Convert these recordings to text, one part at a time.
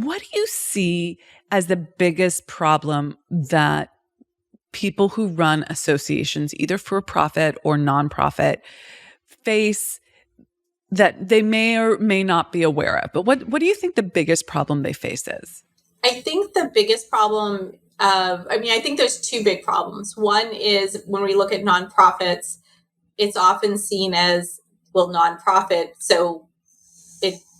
what do you see as the biggest problem that people who run associations, either for profit or nonprofit, face that they may or may not be aware of? But what do you think the biggest problem they face is? I think the biggest problem I think there's two big problems. One is when we look at nonprofits, it's often seen as, well, nonprofit, so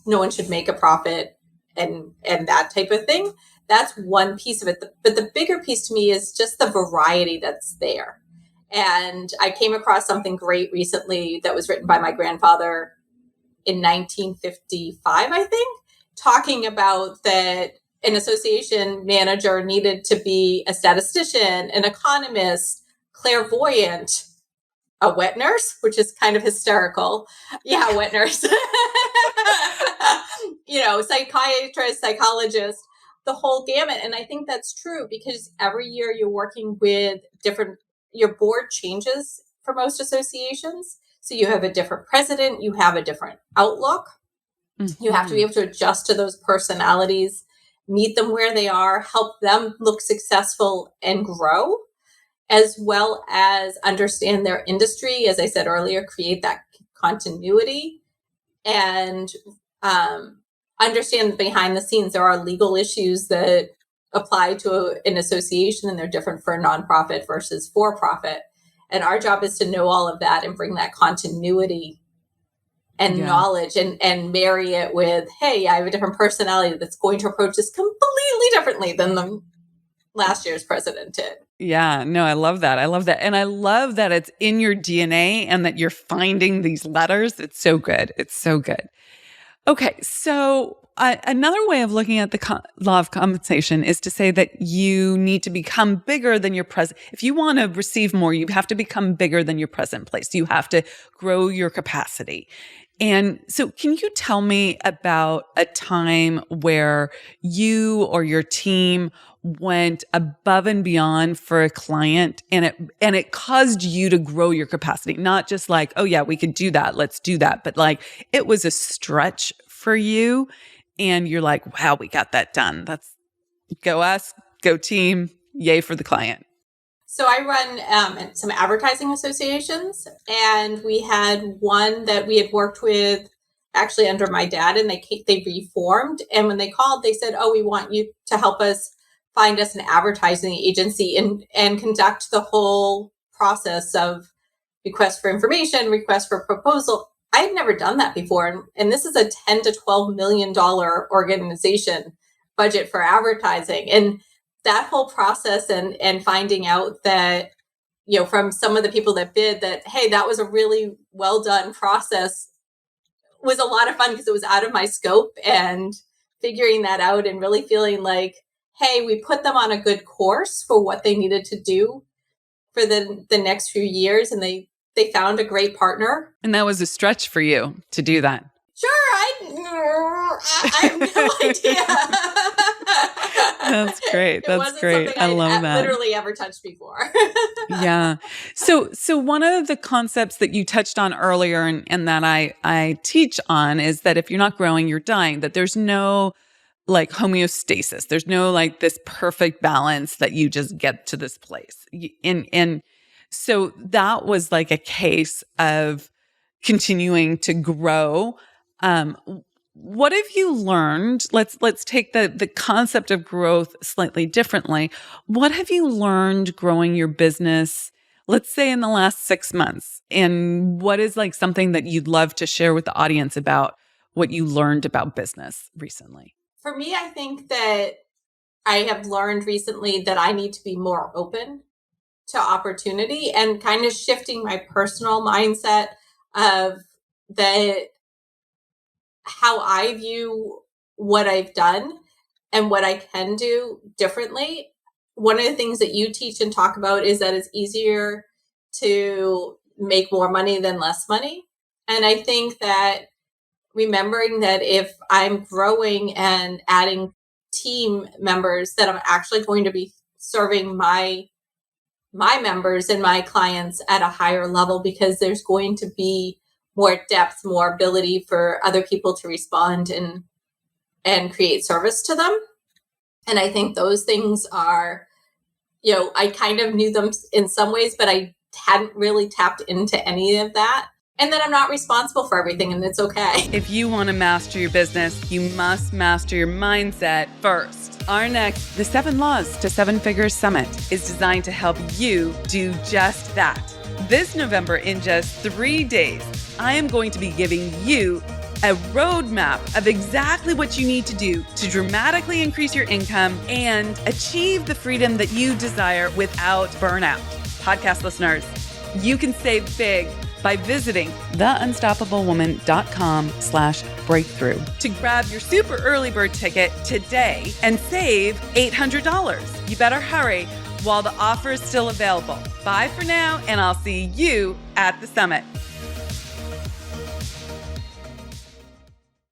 no one should make a profit and that type of thing. That's one piece of it. But the bigger piece to me is just the variety that's there. And I came across something great recently that was written by my grandfather in 1955, I think, talking about that an association manager needed to be a statistician, an economist, clairvoyant, a wet nurse, which is kind of hysterical. Yeah, wet nurse. Psychiatrist, psychologist, the whole gamut. And I think that's true because every year you're working with your board changes for most associations. So you have a different president, you have a different outlook. Mm-hmm. You have to be able to adjust to those personalities, meet them where they are, help them look successful and grow, as well as understand their industry. As I said earlier, create that continuity and understand behind the scenes. There are legal issues that apply to an association, and they're different for a nonprofit versus for-profit. And our job is to know all of that and bring that continuity and knowledge and marry it with, hey, I have a different personality that's going to approach this completely differently than the last year's president did. Yeah, no, I love that. I love that. And I love that it's in your DNA and that you're finding these letters. It's so good. It's so good. Okay, so another way of looking at the law of compensation is to say that you need to become bigger than your present. If you want to receive more, you have to become bigger than your present place. You have to grow your capacity. And so can you tell me about a time where you or your team went above and beyond for a client and it caused you to grow your capacity? Not just like, oh yeah, we could do that. Let's do that. But like it was a stretch for you and you're like, wow, we got that done. That's go us, go team, yay for the client. So I run some advertising associations, and we had one that we had worked with actually under my dad, and they reformed. And when they called, they said, oh, we want you to help us find us an advertising agency and conduct the whole process of request for information, request for proposal. I had never done that before. And this is a $10 to $12 million organization budget for advertising. And that whole process and finding out that, from some of the people that bid that, hey, that was a really well done process was a lot of fun because it was out of my scope, and figuring that out and really feeling like, hey, we put them on a good course for what they needed to do for the next few years. And they found a great partner. And that was a stretch for you to do that. Sure. I have no idea. That's great. That's great. I love that. Literally ever touched before. Yeah. So one of the concepts that you touched on earlier and that I teach on is that if you're not growing, you're dying, that there's no like homeostasis. There's no like this perfect balance that you just get to this place. And so that was like a case of continuing to grow. What have you learned? Let's take the concept of growth slightly differently. What have you learned growing your business, let's say in the last 6 months? And what is like something that you'd love to share with the audience about what you learned about business recently? For me, I think that I have learned recently that I need to be more open to opportunity and kind of shifting my personal mindset of that how I view what I've done and what I can do differently. One of the things that you teach and talk about is that it's easier to make more money than less money. And I think that remembering that if I'm growing and adding team members, that I'm actually going to be serving my members and my clients at a higher level, because there's going to be more depth, more ability for other people to respond and create service to them. And I think those things are, I kind of knew them in some ways, but I hadn't really tapped into any of that. And then I'm not responsible for everything, and it's okay. If you want to master your business, you must master your mindset first. Our next, the 7 Laws to 7 Figures Summit, is designed to help you do just that. This November, in just 3 days, I am going to be giving you a roadmap of exactly what you need to do to dramatically increase your income and achieve the freedom that you desire without burnout. Podcast listeners, you can save big by visiting theunstoppablewoman.com/breakthrough to grab your super early bird ticket today and save $800. You better hurry while the offer is still available. Bye for now, and I'll see you at the summit.